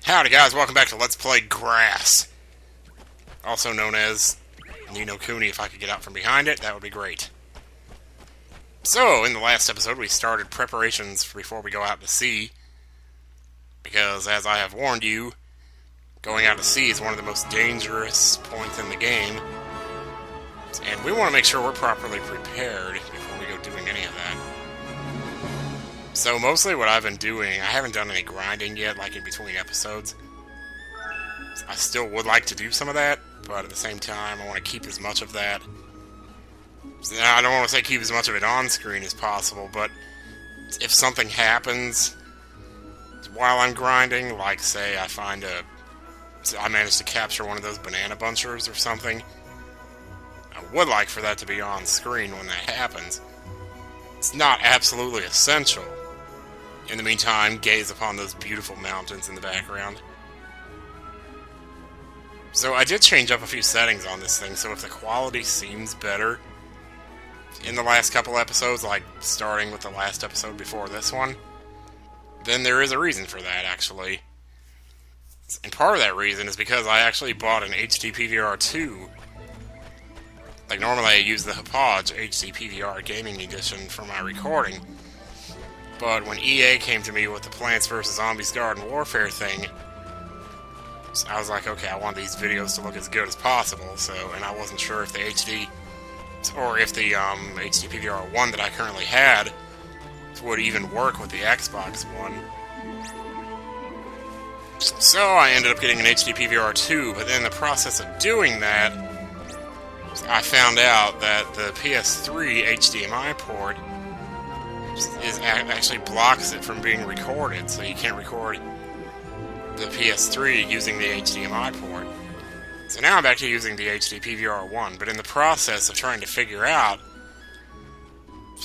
Howdy guys, welcome back to Let's Play Grass. Also known as Kuni. If I could get out from behind it, that would be great. So, in the last episode we started preparations before we go out to sea. Because, as I have warned you, going out to sea is one of the most dangerous points in the game. And we want to make sure we're properly prepared before we go doing any of that. So mostly what I've been doing, I haven't done any grinding yet, like in between episodes. I still would like to do some of that, but at the same time I want to keep as much of that. I don't want to say keep as much of it on screen as possible, but if something happens while I'm grinding, like say I managed to capture one of those banana bunchers or something, I would like for that to be on screen when that happens. It's not absolutely essential. In the meantime, gaze upon those beautiful mountains in the background. So I did change up a few settings on this thing, so if the quality seems better in the last couple episodes, like starting with the last episode before this one, then there is a reason for that, actually. And part of that reason is because I actually bought an HD PVR 2. Like, normally I use the Hauppauge HD PVR Gaming Edition for my recording. But when EA came to me with the Plants vs. Zombies Garden Warfare thing, so I was like, okay, I want these videos to look as good as possible, and I wasn't sure if the HD, or if the HD PVR 1 that I currently had would even work with the Xbox One. So I ended up getting an HD PVR 2, but in the process of doing that, I found out that the PS3 HDMI port actually blocks it from being recorded, so you can't record the PS3 using the HDMI port. So now I'm back to using the HD PVR 1, but in the process of trying to figure out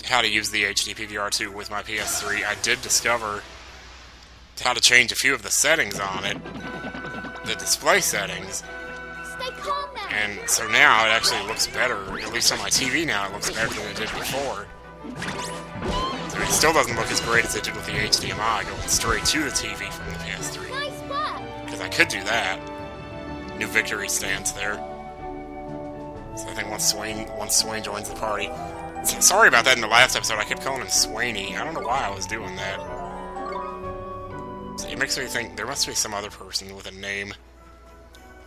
how to use the HD PVR 2 with my PS3, I did discover how to change a few of the settings on it, the display settings. Stay calm now. And so now it actually looks better, at least on my TV now, it looks better than it did before. I mean, it still doesn't look as great as it did with the HDMI, going straight to the TV from the PS3. Nice work. Because I could do that. New victory stance there. So I think once Swain joins the party. Sorry about that in the last episode, I kept calling him Swainy. I don't know why I was doing that. So it makes me think there must be some other person with a name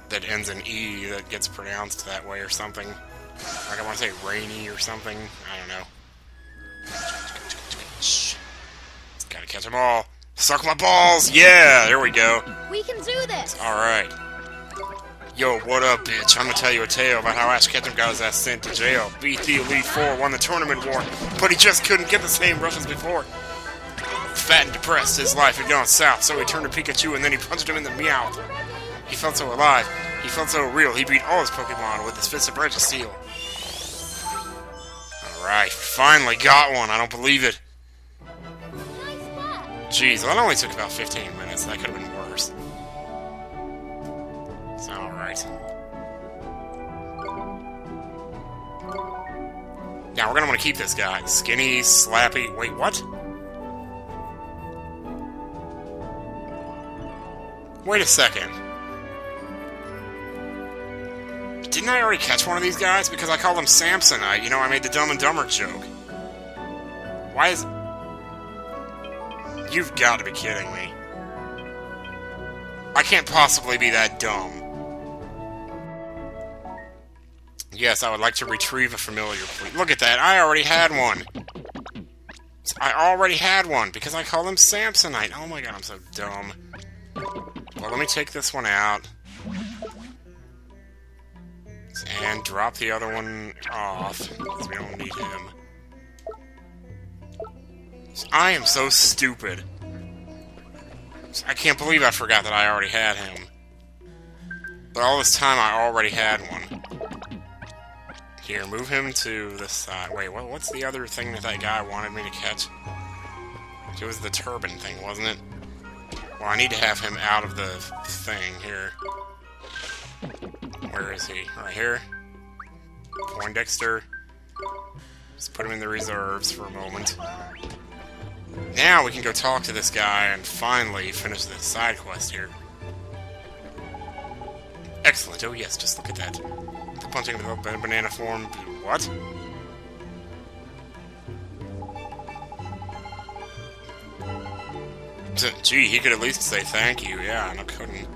that ends in E that gets pronounced that way or something. Like I want to say Rainy or something. I don't know. Gotta catch them all. Suck my balls! Yeah! There we go. We can do this. Alright. Yo, what up, bitch? I'm gonna tell you a tale about how Ash Ketchum got his ass sent to jail. Beat the Elite Four, won the tournament war, but he just couldn't get the same rush as before. Fat and depressed, his life had gone south, so he turned to Pikachu and then he punched him in the meowth. He felt so alive. He felt so real. He beat all his Pokemon with his Fist of Registeel. Alright, finally got one. I don't believe it. Nice work. Jeez, well, that only took about 15 minutes. That could have been worse. So, alright. Now, we're gonna want to keep this guy. Skinny, slappy... Wait, what? Wait a second. Didn't I already catch one of these guys? Because I called him Samsonite. You know, I made the Dumb and Dumber joke. Why is... You've got to be kidding me. I can't possibly be that dumb. Yes, I would like to retrieve a familiar, please. Look at that, I already had one. I already had one, because I called him Samsonite. Oh my god, I'm so dumb. Well, let me take this one out. And drop the other one off, because we don't need him. I am so stupid. I can't believe I forgot that I already had him. But all this time I already had one. Here, move him to this side. Wait, what's the other thing that guy wanted me to catch? It was the turban thing, wasn't it? Well, I need to have him out of the thing here. Where is he? Right here. Poindexter. Just put him in the reserves for a moment. Now we can go talk to this guy and finally finish this side quest here. Excellent. Oh yes, just look at that. The punching of the banana form. What? Gee, he could at least say thank you. Yeah, no couldn't.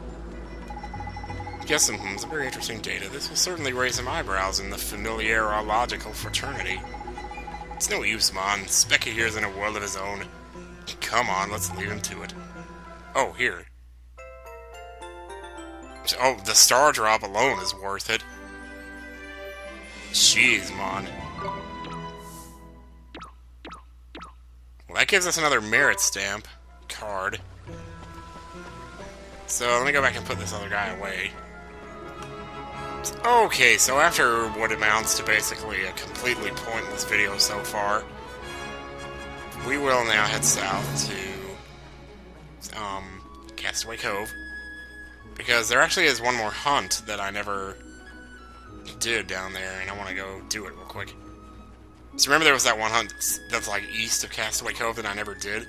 Yes, it's a very interesting data. This will certainly raise some eyebrows in the familiarological fraternity. It's no use, Mon. Specky here's in a world of his own. Come on, let's leave him to it. Oh, here. Oh, the star drop alone is worth it. Jeez, Mon. Well, that gives us another merit stamp card. So, let me go back and put this other guy away. Okay, so after what amounts to basically a completely pointless video so far, we will now head south to Castaway Cove, because there actually is one more hunt that I never did down there, and I want to go do it real quick. So remember there was that one hunt that's like east of Castaway Cove that I never did?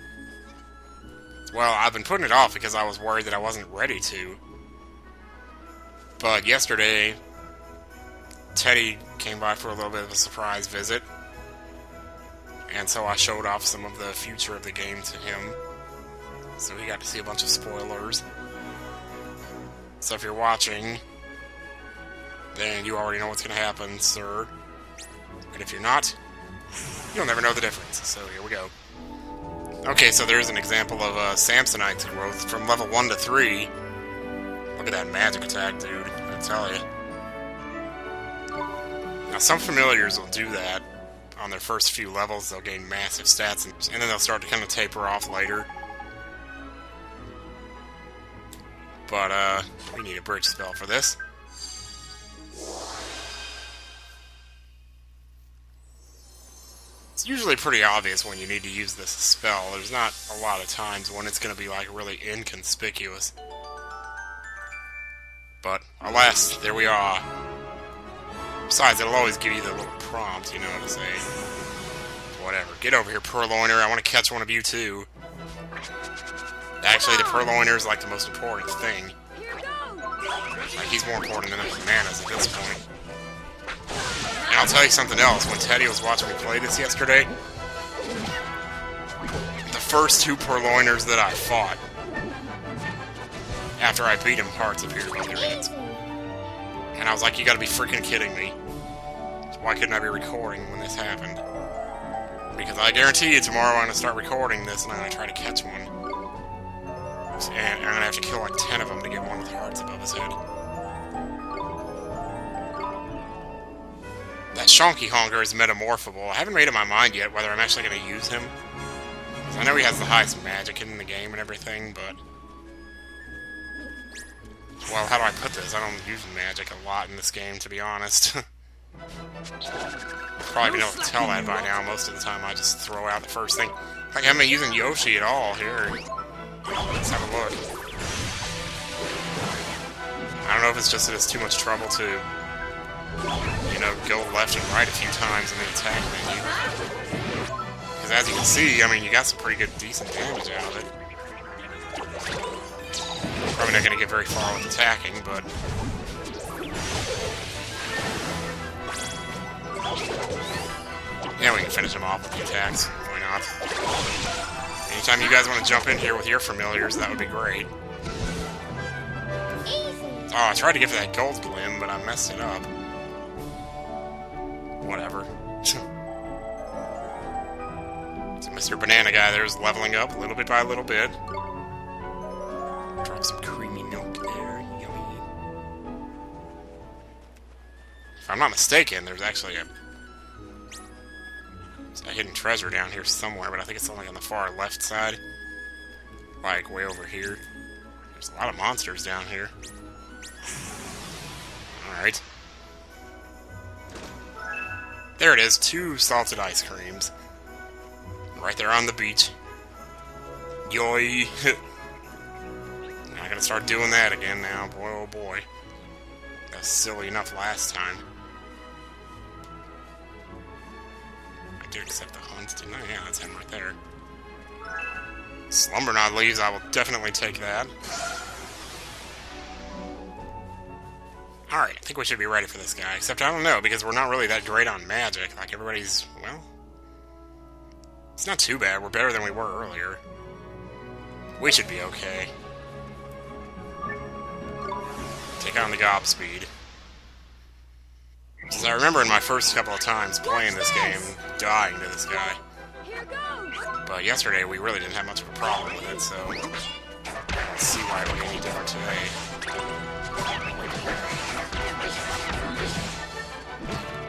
Well, I've been putting it off because I was worried that I wasn't ready to. But yesterday, Teddy came by for a little bit of a surprise visit, and so I showed off some of the future of the game to him. So he got to see a bunch of spoilers. So if you're watching, then you already know what's going to happen, sir. And if you're not, you'll never know the difference. So here we go. Okay, so there's an example of Samsonite's growth from level 1 to 3. Look at that magic attack, dude. I tell you. Now, some familiars will do that on their first few levels. They'll gain massive stats, and then they'll start to kind of taper off later. But, we need a bridge spell for this. It's usually pretty obvious when you need to use this spell. There's not a lot of times when it's going to be, like, really inconspicuous. But, alas, there we are. Besides, it'll always give you the little prompt, you know what to say. Whatever. Get over here, Purloiner. I want to catch one of you, too. Actually, the Purloiner is, like, the most important thing. Like, he's more important than the bananas at this point. And I'll tell you something else. When Teddy was watching me play this yesterday, the first 2 Purloiners that I fought, after I beat him, hearts appeared on their heads. And I was like, you gotta be freaking kidding me. So why couldn't I be recording when this happened? Because I guarantee you tomorrow I'm gonna start recording this and I'm gonna try to catch one. And I'm gonna have to kill like 10 of them to get one with hearts above his head. That Shonky Honker is metamorphable. I haven't made up my mind yet whether I'm actually gonna use him. I know he has the highest magic in the game and everything, but... Well, how do I put this? I don't use magic a lot in this game, to be honest. Probably been able to tell that by now. Most of the time I just throw out the first thing. Like, I haven't been using Yoshi at all. Here, let's have a look. I don't know if it's just that it's too much trouble to, you know, go left and right a few times in the attack menu. Because as you can see, I mean, you got some pretty good, decent damage out of it. Probably not going to get very far with attacking, but... Yeah, we can finish him off with the attacks. Why not? Anytime you guys want to jump in here with your familiars, that would be great. Oh, I tried to get for that gold glim, but I messed it up. Whatever. So Mr. Banana Guy there's leveling up little bit by little bit. Drop some creamy milk there. Yummy. If I'm not mistaken, there's actually a hidden treasure down here somewhere, but I think it's only on the far left side. Like, way over here. There's a lot of monsters down here. Alright. There it is, 2 salted ice creams. Right there on the beach. Yoy! I'm gonna start doing that again now. Boy, oh boy. That was silly enough last time. I did accept the hunt, didn't I? Yeah, that's him right there. Slumberknot leaves, I will definitely take that. Alright, I think we should be ready for this guy. Except I don't know, because we're not really that great on magic. Like, everybody's, well... It's not too bad. We're better than we were earlier. We should be okay. Take on the gob speed. Because I remember in my first couple of times playing this game, dying to this guy. Here goes. But yesterday we really didn't have much of a problem with it, so... Let's see why it would be any different today.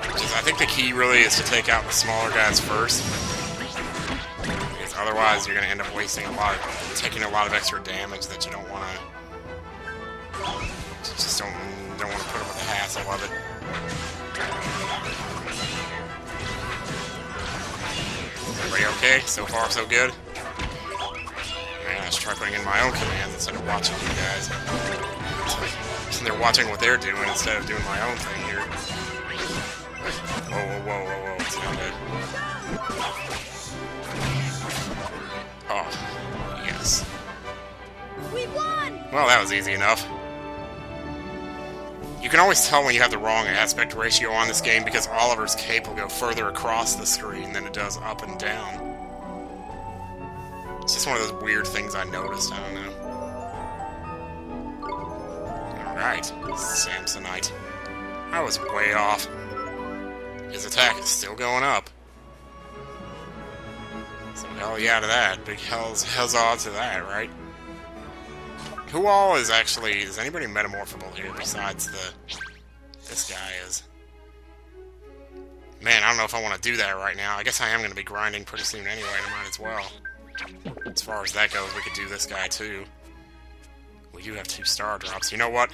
Because I think the key really is to take out the smaller guys first. Because otherwise you're going to end up wasting taking a lot of extra damage that you don't want to... Just don't want to put up with the hassle of it. Everybody okay? So far, so good? Man, I should try putting in my own commands instead of watching you guys. And they're watching what they're doing instead of doing my own thing here. Whoa, whoa, whoa, whoa, whoa. It's not good. Oh, yes. We won. Well, that was easy enough. You can always tell when you have the wrong aspect ratio on this game because Oliver's cape will go further across the screen than it does up and down. It's just one of those weird things I noticed, I don't know. Alright, Samsonite. I was way off. His attack is still going up. So hell yeah to that. Big hell's odds to that, right? Who all is actually... Is anybody metamorphable here besides this guy is? Man, I don't know if I want to do that right now. I guess I am going to be grinding pretty soon anyway, and I might as well. As far as that goes, we could do this guy too. We do have 2 star drops. You know what?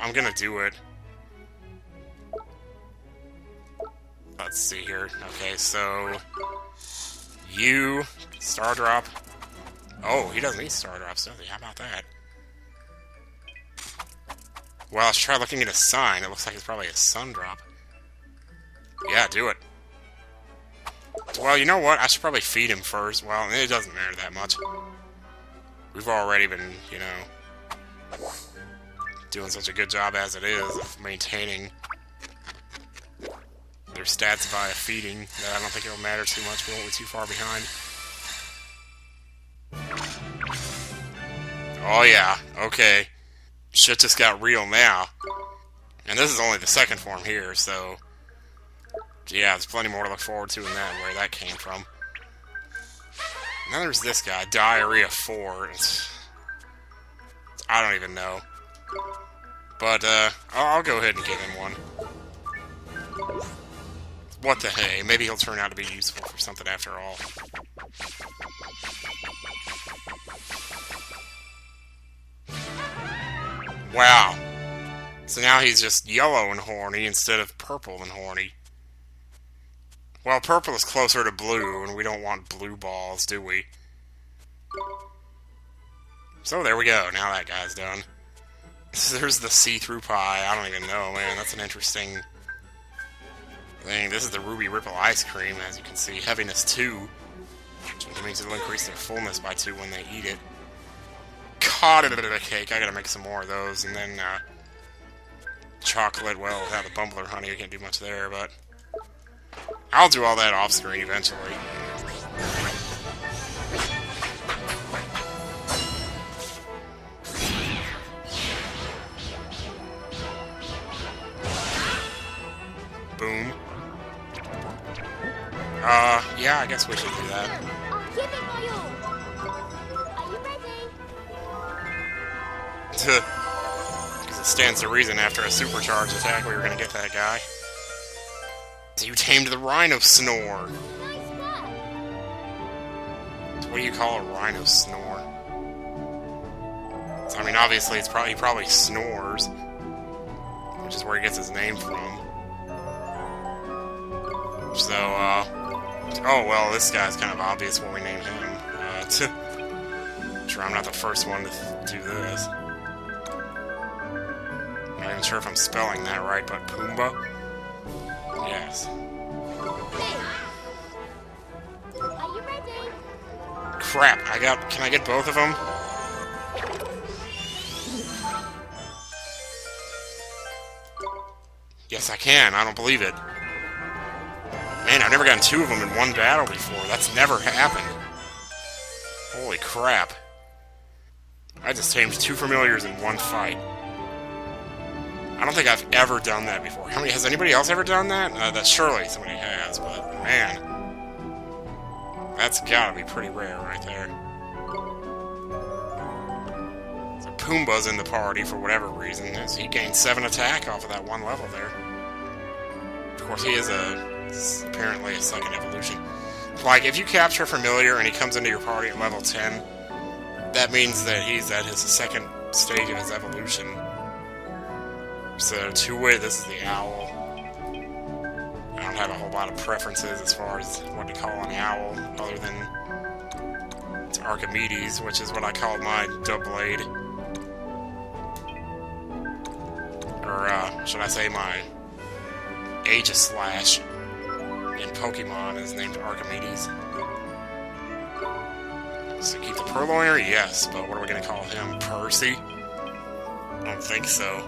I'm going to do it. Let's see here. Okay, so... You... Star drop... Oh, he doesn't need star drops, does he? How about that? Well, let's try looking at a sign. It looks like it's probably a sun drop. Yeah, do it. Well, you know what? I should probably feed him first. Well, it doesn't matter that much. We've already been, you know, doing such a good job as it is of maintaining their stats via feeding that I don't think it'll matter too much. We won't be too far behind. Oh yeah, okay. Shit just got real now. And this is only the second form here, so... Yeah, there's plenty more to look forward to in that, where that came from. And then there's this guy, Diarrhea 4. I don't even know. But, I'll go ahead and give him one. What the hey, maybe he'll turn out to be useful for something after all. Wow. So now he's just yellow and horny instead of purple and horny. Well, purple is closer to blue, and we don't want blue balls, do we? So there we go. Now that guy's done. There's the see-through pie. I don't even know, man. That's an interesting thing. This is the Ruby Ripple ice cream, as you can see. Heaviness 2. Which means it'll increase their fullness by 2 when they eat it. God, a bit of a cake. I gotta make some more of those. And then, chocolate. Well, without the bumbler honey, we can't do much there, but I'll do all that off-screen eventually. Boom. Yeah, I guess we should do that. I'll give it my all. Are you ready? Because it stands to reason after a supercharged attack we were going to get that guy. So you tamed the rhino snore. Nice work. So what do you call a rhino snore? So, I mean, obviously he probably snores, which is where he gets his name from. So, oh, well, this guy's kind of obvious when we named him. Sure, I'm not the first one to do this. I'm not even sure if I'm spelling that right, but Pumbaa? Yes. Hey. Are you ready? Crap, can I get both of them? Yes, I can. I don't believe it. Man, I've never gotten 2 of them in one battle before. That's never happened. Holy crap. I just tamed 2 familiars in one fight. I don't think I've ever done that before. Has anybody else ever done that? That surely somebody has, but man. That's gotta be pretty rare right there. So Pumbaa's in the party for whatever reason. He gained 7 attack off of that one level there. Of course, he is apparently a second evolution. Like, if you capture a familiar and he comes into your party at level 10, that means that he's at his second stage of his evolution. So, two-wit, this is the owl. I don't have a whole lot of preferences as far as what to call an owl, other than it's Archimedes, which is what I called my Doublade. Or, should I say my Aegislash in Pokemon is named Archimedes. So keep the Purloiner? Yes, but what are we going to call him? Percy? I don't think so.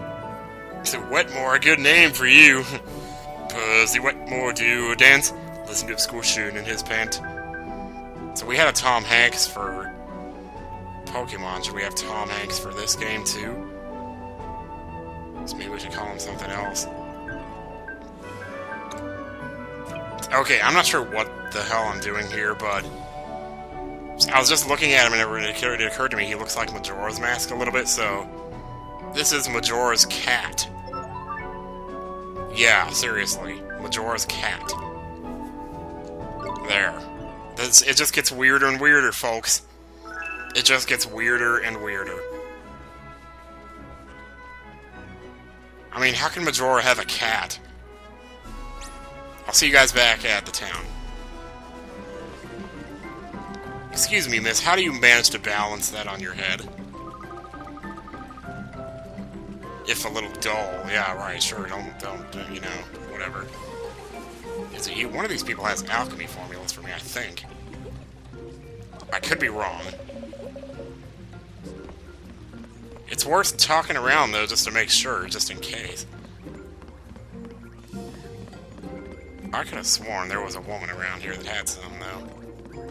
So Wetmore, a good name for you. Percy Wetmore, do you dance? Listen to a school shooting in his pant. So we had a Tom Hanks for Pokemon. Should we have Tom Hanks for this game too? So maybe we should call him something else. Okay, I'm not sure what the hell I'm doing here, but I was just looking at him and it occurred to me he looks like Majora's Mask a little bit, so this is Majora's cat. Yeah, seriously. Majora's cat. There. It just gets weirder and weirder, folks. It just gets weirder and weirder. I mean, how can Majora have a cat? I'll see you guys back at the town. Excuse me, miss, how do you manage to balance that on your head? If a little dull. Yeah, right, sure, don't, you know, whatever. Is it you? One of these people has alchemy formulas for me, I think. I could be wrong. It's worth talking around, though, just to make sure, just in case. I could have sworn there was a woman around here that had some, though.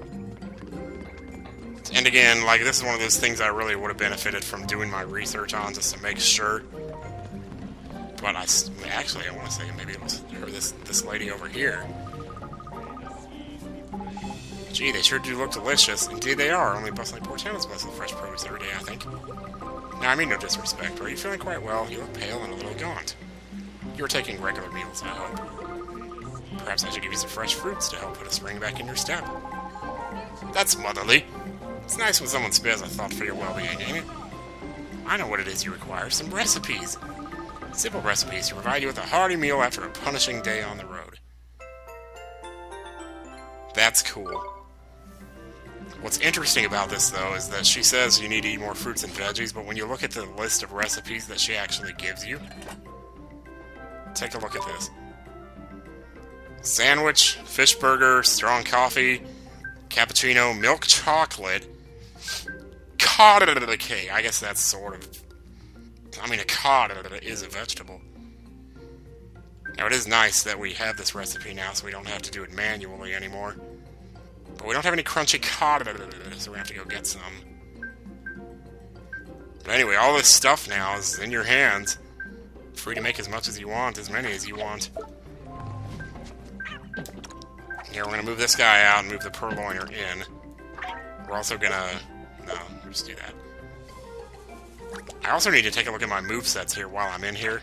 And again, like, this is one of those things I really would have benefited from doing my research on, just to make sure. But actually, I want to say maybe it was her, this lady over here. Gee, they sure do look delicious. Indeed they are. Only bustling poor towns bustle fresh produce every day, I think. Now, I mean no disrespect, but are you feeling quite well? You look pale and a little gaunt. You're taking regular meals, I hope. Perhaps I should give you some fresh fruits to help put a spring back in your step. That's motherly. It's nice when someone spares a thought for your well-being, ain't it? I know what it is you require. Some recipes. Simple recipes to provide you with a hearty meal after a punishing day on the road. That's cool. What's interesting about this, though, is that she says you need to eat more fruits and veggies, but when you look at the list of recipes that she actually gives you, take a look at this. Sandwich, fish burger, strong coffee, cappuccino, milk chocolate, cod cake. I guess that's sort of... I mean, a cod is a vegetable. Now, it is nice that we have this recipe now, so we don't have to do it manually anymore. But we don't have any crunchy cod, so we have to go get some. But anyway, all this stuff now is in your hands. Free to make as much as you want, as many as you want. Here, we're going to move this guy out and move the Purloiner in. We're also going to... No, we'll just do that. I also need to take a look at my movesets here while I'm in here.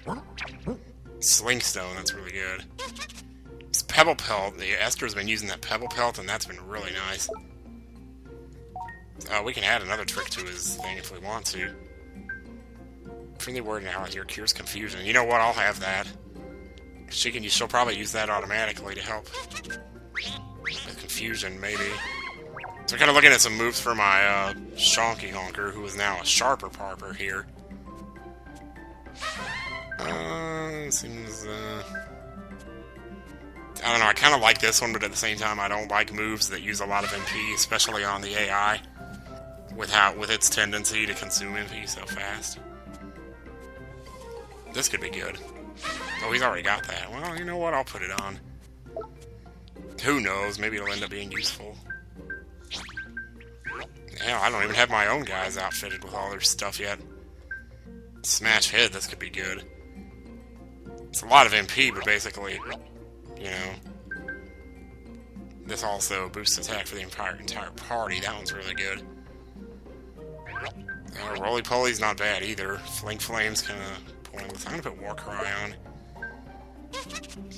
Slingstone, that's really good. This Pebble Pelt, Esther's been using that Pebble Pelt, and that's been really nice. We can add another trick to his thing if we want to. Friendly word now here cures confusion. You know what? I'll have that. She'll probably use that automatically to help with confusion, maybe. So we're kind of looking at some moves for my Shonky Honker, who is now a Sharper Parper here. Seems, I don't know, I kind of like this one, but at the same time, I don't like moves that use a lot of MP, especially on the AI, with its tendency to consume MP so fast. This could be good. Oh, he's already got that. Well, you know what? I'll put it on. Who knows? Maybe it'll end up being useful. Hell, I don't even have my own guys outfitted with all their stuff yet. Smash hit, this could be good. It's a lot of MP, but basically, you know, this also boosts attack for the entire party. That one's really good. Roly Poly's not bad either. Flank Flame's kind of pointless. I'm gonna put War Cry on.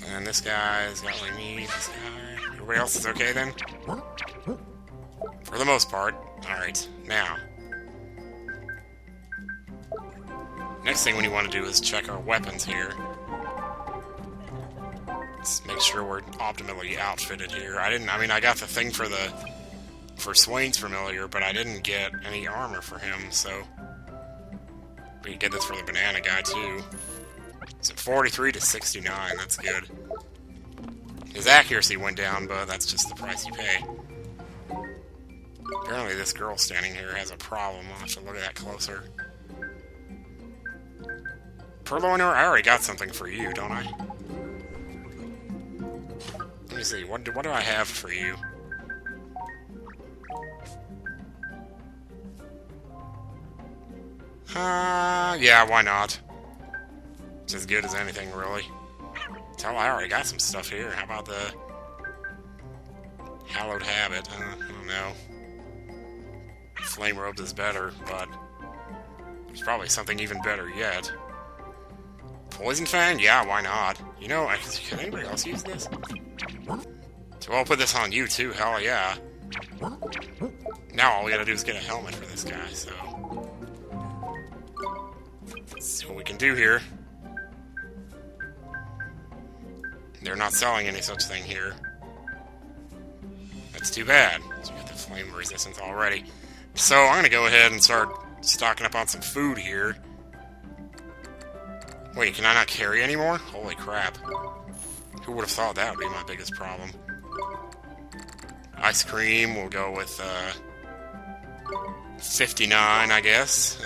And this guy's got what we need. This guy. Everybody else is okay then? For the most part. Alright, now. Next thing we want to do is check our weapons here. Let's make sure we're optimally outfitted here. I got the thing for Swain's familiar, but I didn't get any armor for him, so we can get this for the banana guy too. So 43 to 69, that's good. His accuracy went down, but that's just the price you pay. Apparently this girl standing here has a problem. I'll have to look at that closer. Purloiner, I already got something for you, don't I? Let me see, what do I have for you? Yeah, why not? It's as good as anything, really. Tell I already got some stuff here. How about the Hallowed Habit? I don't know. Flame Robes is better, but there's probably something even better yet. Poison Fang? Yeah, why not? You know, can anybody else use this? So I'll put this on you too, hell yeah. Now all we gotta do is get a helmet for this guy, so... Let's see what we can do here. They're not selling any such thing here. That's too bad. So we got the flame resistance already. So I'm gonna go ahead and start stocking up on some food here. Wait, can I not carry anymore? Holy crap. Who would have thought that would be my biggest problem? Ice cream, we'll go with 59, I guess.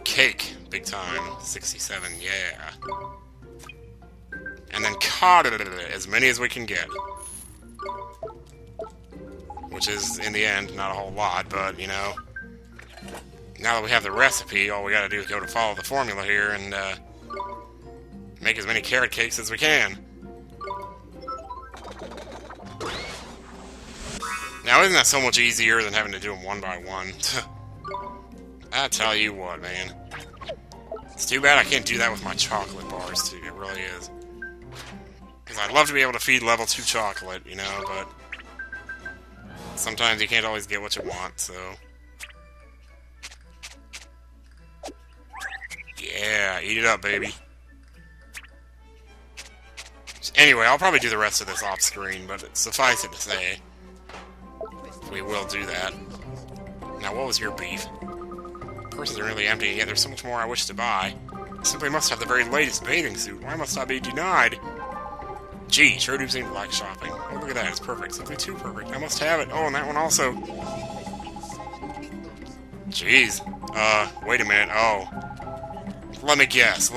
Cake, big time, 67, yeah. And then cod, as many as we can get. Which is, in the end, not a whole lot, but, you know... Now that we have the recipe, all we gotta do is go to follow the formula here and, make as many carrot cakes as we can. Now, isn't that so much easier than having to do them one by one? I tell you what, man. It's too bad I can't do that with my chocolate bars, too. It really is. Because I'd love to be able to feed level 2 chocolate, you know, but... Sometimes you can't always get what you want, so... Yeah, eat it up, baby. Anyway, I'll probably do the rest of this off-screen, but suffice it to say, we will do that. Now, what was your beef? Purses are nearly empty, and yet there's so much more I wish to buy. I simply must have the very latest bathing suit. Why must I be denied? Gee, sure do seem to like shopping. Oh, look at that, it's perfect. Simply too perfect. I must have it. Oh, and that one also. Jeez. Wait a minute. Oh. Let me guess.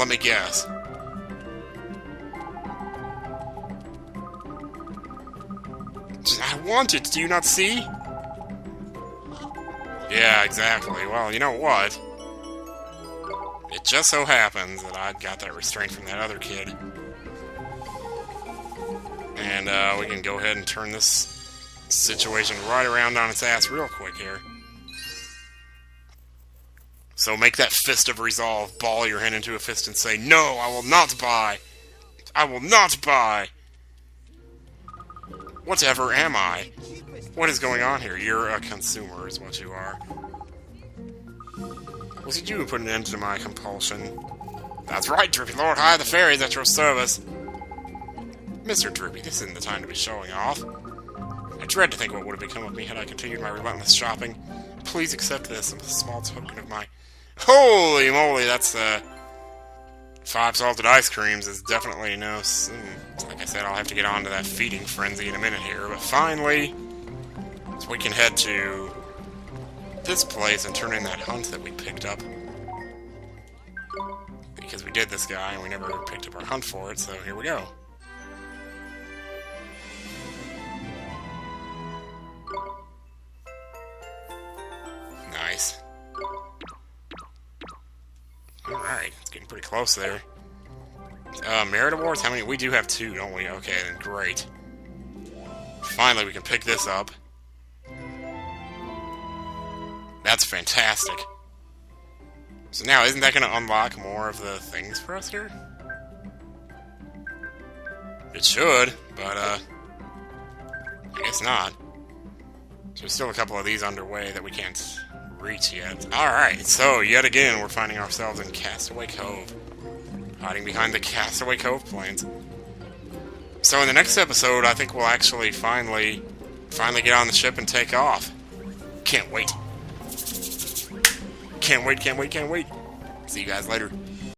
I want it, do you not see? Yeah, exactly. Well, you know what? It just so happens that I got that restraint from that other kid. And, we can go ahead and turn this situation right around on its ass real quick here. So make that fist of resolve, ball your hand into a fist and say, "No, I will not buy! I will not buy! Whatever am I? What is going on here? You're a consumer, is what you are. Was it you who put an end to my compulsion?" "That's right, Droopy Lord. Hi, the fairy's at your service." "Mr. Droopy, this isn't the time to be showing off. I dread to think what would have become of me had I continued my relentless shopping. Please accept this as a small token of my..." Holy moly, that's, 5 salted ice creams is definitely no... Like I said, I'll have to get on to that feeding frenzy in a minute here, but finally, so we can head to this place and turn in that hunt that we picked up. because we did this guy and we never picked up our hunt for it, so here we go. Nice. Alright, it's getting pretty close there. Merit awards? How many? We do have 2, don't we? Okay, then great. Finally, we can pick this up. That's fantastic. So now, isn't that going to unlock more of the things for us here? It should, but, I guess not. So there's still a couple of these underway that we can't reach yet. Alright, so yet again, we're finding ourselves in Castaway Cove. Hiding behind the Castaway Cove plains. So in the next episode, I think we'll actually finally get on the ship and take off. Can't wait. Can't wait. See you guys later.